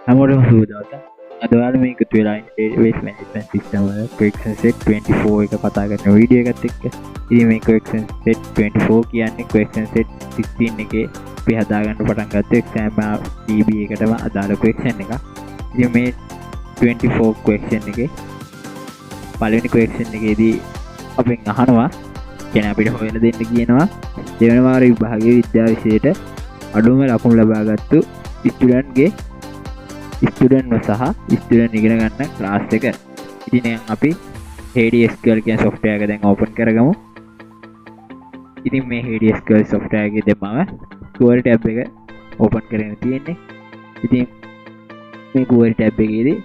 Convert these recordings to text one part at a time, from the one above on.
හැමෝටම සුබ දවසක්. අද ඔයාලා මේ එකතු වෙලා ඉන්නේ database management system වල correction set 24 එක කතා කරන වීඩියෝ එකත් එක්ක. ඉතින් මේ correction set 24 කියන්නේ correction set 16 එකේ අපි හදාගන්න පටන් ගත්ත exam DB එකටම අදාළ correction එකක්. ඉතින් මේ 24 correction එකේ පළවෙනි correction එකේදී අපෙන් අහනවා කියන්නේ අපිට හොයලා දෙන්න කියනවා දෙවන වාර විභාගයේ විද්‍යා විෂයට අඩුම ලකුණු ලබාගත්තු ස්ටුඩන්ට්ගේ ස්ටුඩන්ට් සහ ස්ටුඩන්ට් ඉගෙන ගන්න ක්ලාස් එක. ඉතින් දැන් අපි HDSQL කියන software එක දැන් open කරගමු. ඉතින් මේ HDSQL software එකේ දැන් මම query tab එක open කරගෙන තියෙන්නේ. ඉතින් මේ query tab එකේදී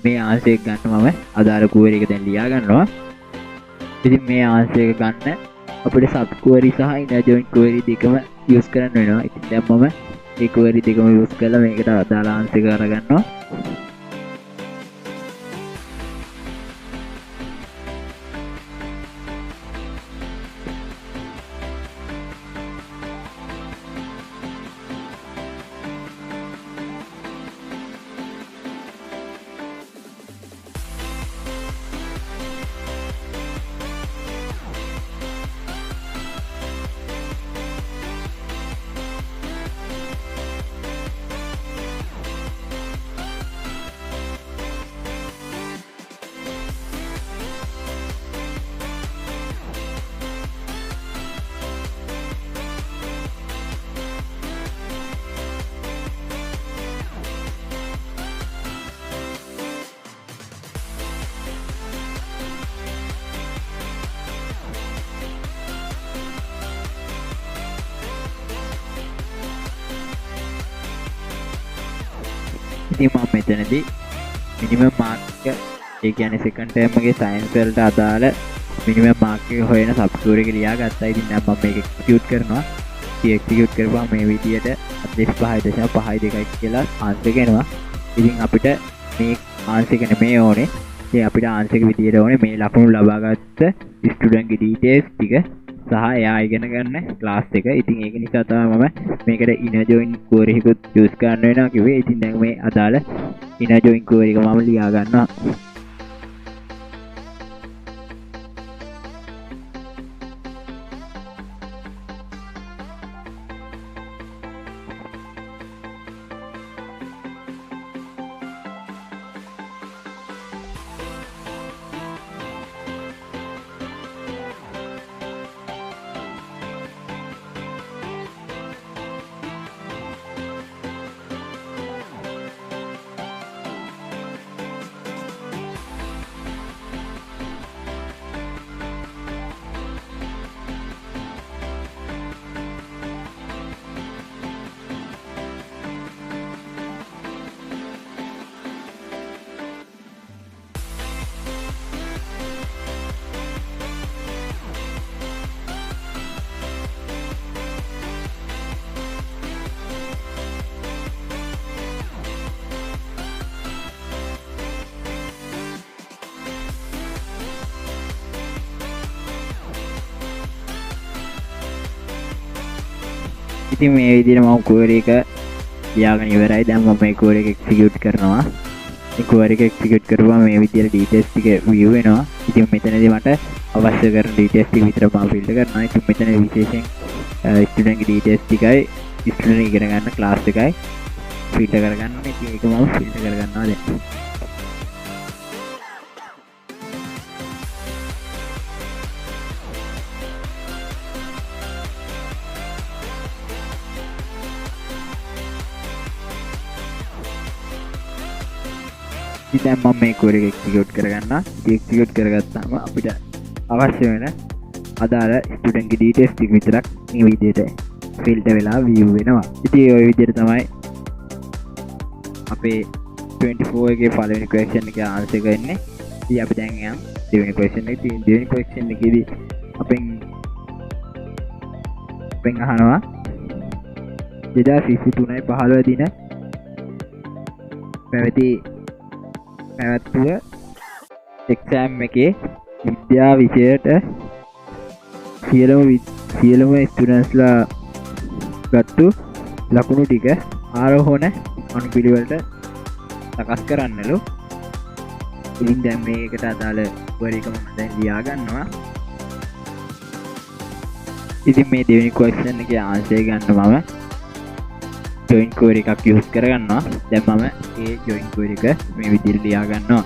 මේ answer එක ගන්න මම අදාළ query එක දැන් ලියා ගන්නවා. ඉතින් මේ answer එක ගන්න අපිට sub query සහ inner join query දෙකම use කරන්න වෙනවා. ඉතින් දැන් මම ඒ query දෙකම use කරලා මේකට අදාළ answer එක අරගන්නවා. ඉතින් මම මෙතනදී minimum mark එක ඒ කියන්නේ second term එකේ science වලට අදාළ minimum mark එක හොයන sub query එක ලියා ගත්තා. ඉතින් දැන් මම මේක execute කරනවා. ඉතින් execute කරපුවා මේ විදියට 45.52 කියලා answer එක එනවා. ඉතින් අපිට මේ answer එක නෙමෙයි ඕනේ. ඉතින් අපිට answer එක විදියට ඕනේ මේ ලකුණු ලබාගත්ත student ගේ details ටික සහ එයා ඉගෙන ගන්න ක්ලාස් එක. ඉතින් ඒක නිසා තමයි මම මේකට inner join query එකකුත් use කරන්න වෙනවා කිව්වේ. ඉතින් දැන් මේ අදාළ inner join query එක මම ලියා ගන්නවා. ඉතින් මේ විදිහට මම query එක ලියාගෙන ඉවරයි. දැන් මම මේ query එක execute කරනවා. මේ query එක execute කරුවා මේ විදිහට details ටික view වෙනවා. ඉතින් මෙතනදී මට අවශ්‍ය කරන details ටික විතර මම fill කරනවා. ඉතින් මෙතන විශේෂයෙන් student ගේ details ටිකයි student ඉගෙන ගන්න class එකයි fill කරගන්න ඕනේ. ඉතින් ඒක මම fill කරගන්නවා දැන්. දැන් මම මේ query එක execute කරගන්නවා. execute කරගත්තාම අපිට අවශ්‍ය වෙන අදාළ student ගේ details ටික විතරක් මේ විදිහට filter වෙලා view වෙනවා. ඉතින් ওই විදිහට තමයි අපේ 24 එකේ පළවෙනි question එකේ answer එක එන්නේ. ඉතින් අපි දැන් යම් දෙවෙනි question එකට. ඉතින් දෙවෙනි question එකේදී අපෙන් අහනවා 2023 දින පැවැත්වුව එක්සෑම් එකේ විද්‍යා විෂයට සියලුම ස්ටුඩන්ට්ස්ලා ගත්තු ලකුණු ටික ආරෝහණ අනුපිළිවෙලට සකස් කරන්නලු. ඉතින් දැන් මේකට අදාළ query එක මම දැන් ලියා ගන්නවා. ඉතින් මේ දෙවෙනි question එකේ answer ගන්න මම join query එකක් use කරගන්නවා. දැන් මම ඒ join query එක මේ විදිහට ලියා ගන්නවා.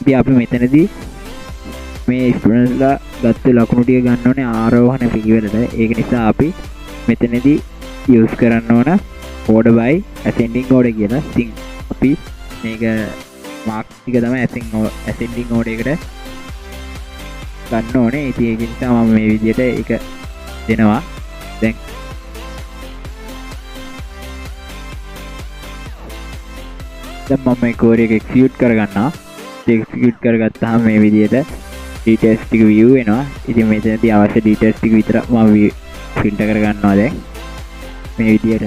ඉතින් අපි මෙතනදී මේ ස්ටුඩන්ට්ස්ලා ගත්ත ලකුණු ටික ගන්න ඕනේ ආරෝහණ පිළිවෙලට. ඒක නිසා අපි මෙතනදී යූස් කරන්න ඕන order by ascending order කියලා. ඉතින් අපි මේක මාක්ස් ටික තමයි ascending order එකට ගන්න ඕනේ. ඉතින් ඒක නිසා මම මේ විදිහට ඒක දෙනවා. දැන් මම මේ query එක execute කරගන්නවා. execute කරගත්තාම මේ විදිහට details ටික view වෙනවා. ඉතින් මෙතනදී අවශ්‍ය details ටික විතර මම filter කරගන්නවා දැන් මේ විදිහට.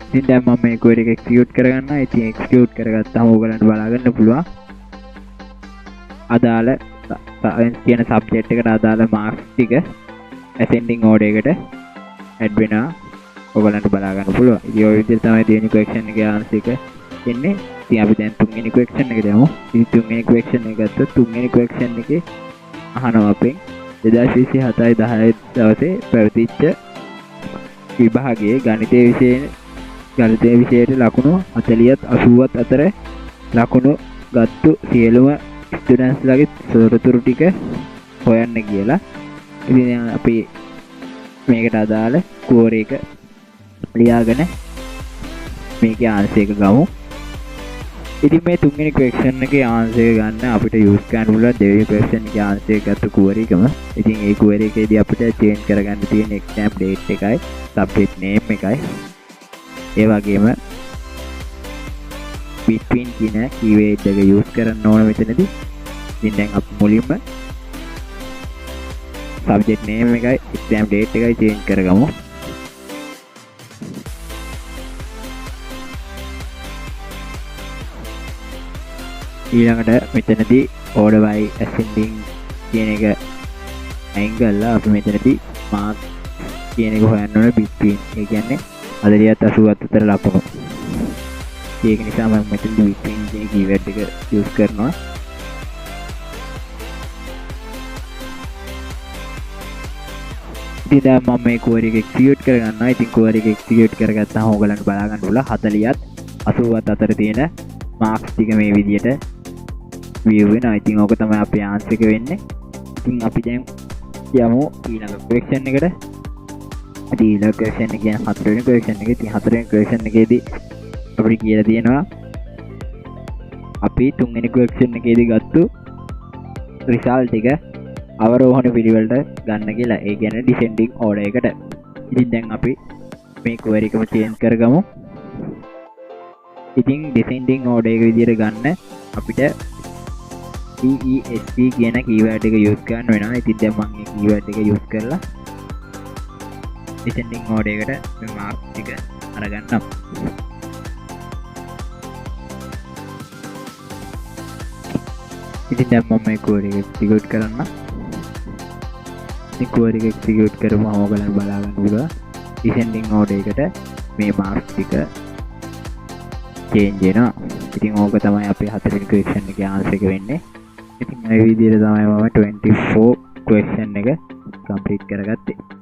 ඉතින් දැන් මම මේ query එක execute කරගන්නවා. ඉතින් execute කරගත්තාම ඔයගලන්ට බලා ගන්න පුළුවන් අදාළ science කියන subject එකට අදාළ marks ටික ascending order එකට add වෙනවා. ඔයගලන්ට බලා ගන්න පුළුවන්. ඉතින් ඔය විදිහට තමයි දෙවෙනි question එකේ answer එක එන්නේ. ඉතින් අපි දැන් තුන්වෙනි question එක දාමු. ඉතින් තුන්වෙනි question එක ගත්තොත් තුන්වෙනි question එකේ අහනවා අපෙන් 2027 10 දවසේ පැවතිච්ච විභාගයේ ගණිතය විෂයට ලකුණු 40ත් 80ත් අතර ලකුණු ගත්තු සියලුම ස්ටුඩන්ට්ස්ලාගේ තොරතුරු ටික හොයන්න කියලා. ඉතින් අපි මේකට අදාළ query එක ලියාගෙන මේකේ answer එක ගමු. ඉතින් මේ තුන්වෙනි question එකේ answer එක ගන්න අපිට use කරන්න පුළුවන් දෙවෙනි question එකේ answer එක ගත්ත query එකම. ඉතින් ඒ query එකේදී අපිට change කරගන්න තියෙන exam date එකයි subject name එකයි. ඒ වගේම between කියන keyword එක use කරන්න ඕන මෙතනදී. ඉතින් දැන් අපි මුලින්ම subject name එකයි exam date එකයි change කරගමු. ඊළඟට මෙතනදී order by ascending කියන එක අයින් කරලා අපි මෙතනදී marks කියන එක හොයන්න ඕන between. ඒ කියන්නේ 40ත් 80ත් අතර ලකුණු. ඒක නිසා මම මෙතනදී between කියන keyword එක use කරනවා. ඉතින් දැන් මම මේ query එක execute කරගන්නවා. ඉතින් query එක execute කරගත්තාම ඕගලන්ට බලා ගන්න පුළුවන් 40ත් 80ත් අතර තියෙන marks ටික මේ විදිහට view වෙනවා. ඉතින් ඕක තමයි අපේ answer එක වෙන්නේ. ඉතින් අපි දැන් යමු ඊළඟ question එකට. ඊළඟ question එක කියන්නේ හතරවෙනි question එක. ඉතින් හතරවෙනි question එකේදී අපිට කියලා තියෙනවා අපි තුන්වෙනි question එකේදී ගත්තු result එක අවරෝහණ පිළිවෙලට ගන්න කියලා. ඒ කියන්නේ descending order එකට. ඉතින් දැන් අපි මේ query එකම change කරගමු. ඉතින් descending order එක විදිහට ගන්න අපිට DESC කියන keyword එක use කරන්න වෙනවා. ඉතින් දැන් මම මේ keyword එක use කරලා descending order එකට මේ marks ටික අරගන්නම්. ඉතින් දැන් මම මේ කෝඩ් එක එක්සිකියුට් කරන්න. ඉතින් කෝඩ් එක එක්සිකියුට් කරපුවම ඔයගලන්ට බලා ගන්න පුළුවන් descending order එකට මේ මාක්ස් ටික චේන්ජ් වෙනවා. ඉතින් ඕක තමයි අපේ හතරවෙනි ක්වෙස්චන් එකේ ආන්සර් එක වෙන්නේ. ඉතින් මේ විදිහට තමයි මම 24 ක්වෙස්චන් එක කම්ප්ලීට් කරගත්තේ.